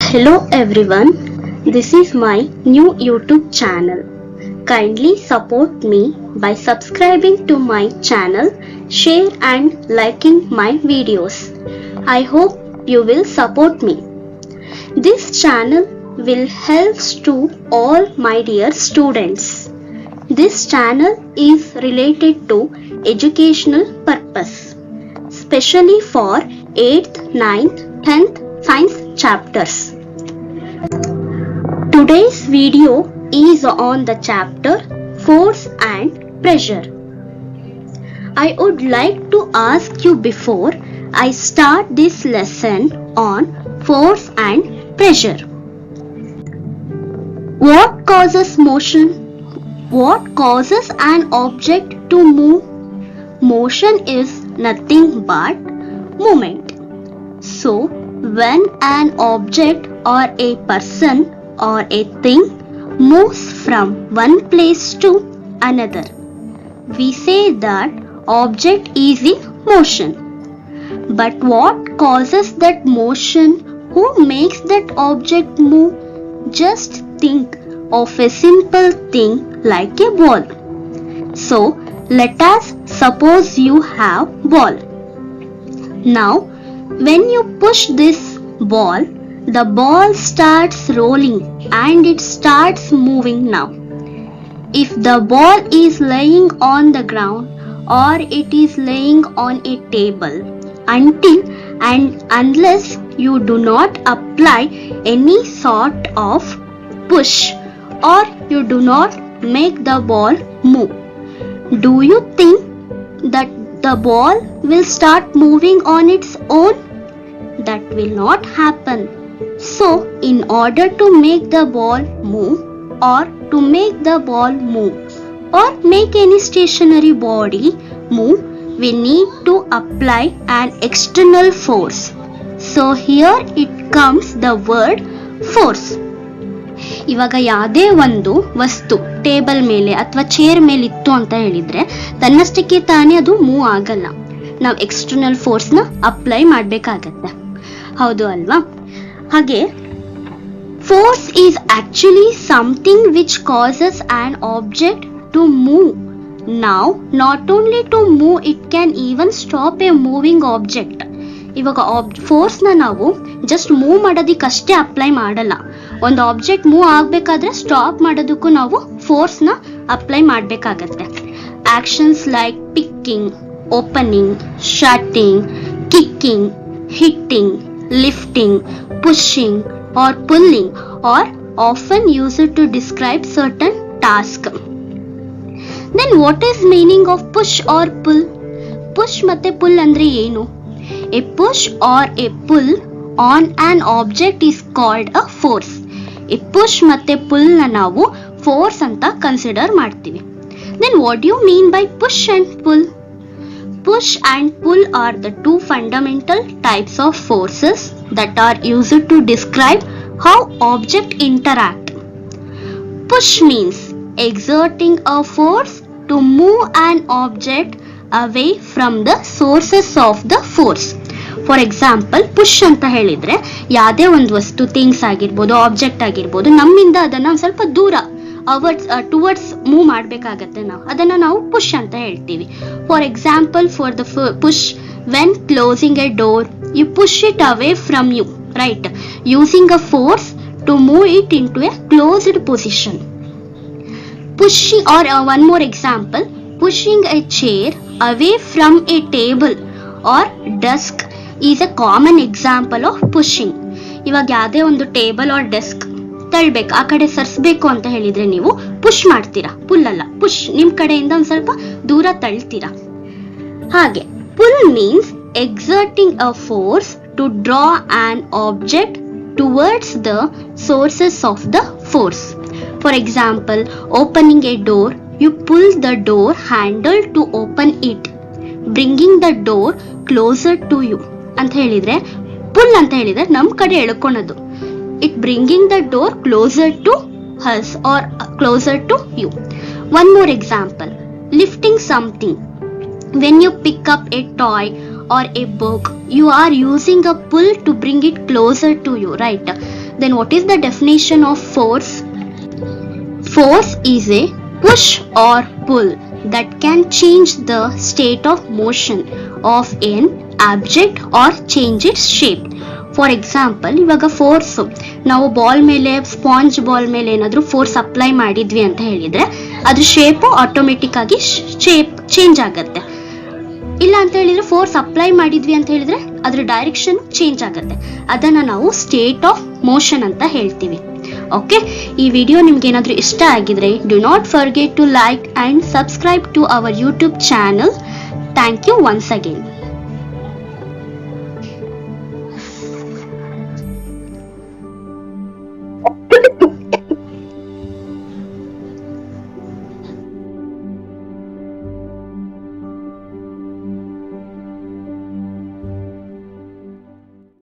Hello everyone, this is my new YouTube channel. Kindly support me by subscribing to my channel, share and liking my videos. I hope you will support me. This channel will help to all my dear students. This channel is related to educational purpose, especially for 8th, 9th, 10th science chapters. Today's video is on the chapter Force and Pressure. I would like to ask you before I start this lesson on force and pressure. What causes motion? What causes an object to move? Motion is nothing but movement. So, when an object or a person or a thing moves from one place to another, we say that object is in motion. But what causes that motion? Who makes that object move? Just think of a simple thing like a ball. So, let us suppose you have ball. Now, when you push this ball, the ball starts rolling and it starts moving now. If the ball is laying on the ground or it is laying on a table, until and unless you do not apply any sort of push or you do not make the ball move, do you think that the ball will start moving on its own? That will not happen. So, in order to make the ball move or to make the ball move or make any stationary body move, we need to apply an external force. So, here it comes the word force. ಇವಾಗ ಯಾವುದೇ ಒಂದು ವಸ್ತು table ಮೇಲೆ ಅಥವಾ chair ಮೇಲೆ ಇತ್ತು ಅಂತ ಹೇಳಿದ್ರೆ ತನ್ನಷ್ಟಕ್ಕೆ ತಾನೇ ಅದು ಮೂವ್ ಆಗಲ್ಲ. ನಾವು ಎಕ್ಸ್ಟರ್ನಲ್ ಫೋರ್ಸ್ನ ಅಪ್ಲೈ ಮಾಡಬೇಕಾಗತ್ತೆ, ಹೌದು ಅಲ್ವಾ? ಹಾಗೆ force is actually something which causes an object to move. ನಾವು not only to move, it can even stop a moving object. ಇವಾಗ ಫೋರ್ಸ್ನ ನಾವು ಜಸ್ಟ್ ಮೂವ್ ಮಾಡೋದಕ್ಕಷ್ಟೇ ಅಪ್ಲೈ ಮಾಡಲ್ಲ. ಒಂದು ಆಬ್ಜೆಕ್ಟ್ ಮೂವ್ ಆಗಬೇಕಾದ್ರೆ ಸ್ಟಾಪ್ ಮಾಡೋದಕ್ಕೂ ನಾವು ಫೋರ್ಸ್ನ ಅಪ್ಲೈ ಮಾಡಬೇಕಾಗತ್ತೆ. Actions like picking, opening, shutting, kicking, hitting, lifting, pushing or pulling are often used to describe certain tasks. Then what is meaning of push or pull? Push ಮತ್ತೆ pull ಅಂದ್ರೆ ಏನು? A push or a pull on an object is called a force. A push ಮತ್ತೆ pull ನ ನಾವು force ಅಂತ consider ಮಾಡ್ತೀವಿ. Then what do you mean by push and pull? Push and pull are the two fundamental types of forces that are used to describe how objects interact. Push means exerting a force to move an object away from the sources of the force. For example, push ಅಂತ ಹೇಳಿದ್ರೆ ಯಾವುದೇ ಒಂದು ವಸ್ತು, things ಆಗಿರ್ಬೋದು, object ಆಗಿರ್ಬೋದು, ನಮ್ಮಿಂದ ಅದನ್ನ ಒಂದು ಸ್ವಲ್ಪ ದೂರ ಟುವರ್ಡ್ಸ್ ಮೂವ್ ಮಾಡಬೇಕಾಗತ್ತೆ. ಅದನ್ನ ನಾವು ಪುಷ್ ಅಂತ ಹೇಳ್ತೀವಿ. For example, for the push, when closing a door you push it away from you, right, using a force to move it into a closed position. Pushing, or one more example, pushing a chair away from a table or desk is a common example of pushing. ಇವಾಗ ಯಾವುದೇ ಒಂದು table R desk ತಳ್ಬೇಕು, ಆ ಕಡೆ ಸರಿಸಬೇಕು ಅಂತ ಹೇಳಿದ್ರೆ ನೀವು push ಮಾಡ್ತೀರಾ, full ಅಲ್ಲ. ಪುಷ್ ನಿಮ್ಮ ಕಡೆಯಿಂದ ಒಂದು ಸ್ವಲ್ಪ ದೂರ ತಳ್ತೀರಾ. ಹಾಗೆ pull means exerting a force to draw an object towards the sources of the force. For example, opening a door, you pull the door handle to open it, bringing the door closer to you. ಅಂತ ಹೇಳಿದ್ರೆ pull ಅಂತ ಹೇಳಿದ್ರೆ ನಮ್ಮ ಕಡೆ ಎಳ್ಕೊಳ್ಳೋದು. It bringing the door closer to us or closer to you. One more example, lifting something. When you pick up a toy or a book, you are using a pull to bring it closer to you, right? Then what is the definition of force? Force is a push or pull that can change the state of motion of an object or change its shape. For example, ಇವಾಗ force ನಾವು ball ಮೇಲೆ, sponge ball ಮೇಲೆ ಏನಾದರೂ force apply ಮಾಡಿದ್ವಿ ಅಂತ ಹೇಳಿದ್ರೆ ಅದ್ರ shape automatic ಆಗಿ ಶೇಪ್ ಚೇಂಜ್ ಆಗುತ್ತೆ. ಇಲ್ಲ ಅಂತ ಹೇಳಿದ್ರೆ ಫೋರ್ಸ್ ಅಪ್ಲೈ ಮಾಡಿದ್ವಿ ಅಂತ ಹೇಳಿದ್ರೆ ಅದ್ರ ಡೈರೆಕ್ಷನ್ ಚೇಂಜ್ ಆಗುತ್ತೆ. ಅದನ್ನ ನಾವು ಸ್ಟೇಟ್ ಆಫ್ ಮೋಷನ್ ಅಂತ ಹೇಳ್ತೀವಿ. ಓಕೆ, ಈ ವಿಡಿಯೋ ನಿಮ್ಗೆ ಏನಾದರೂ ಇಷ್ಟ ಆಗಿದ್ರೆ do not forget to like and subscribe to our YouTube channel. Thank you once again.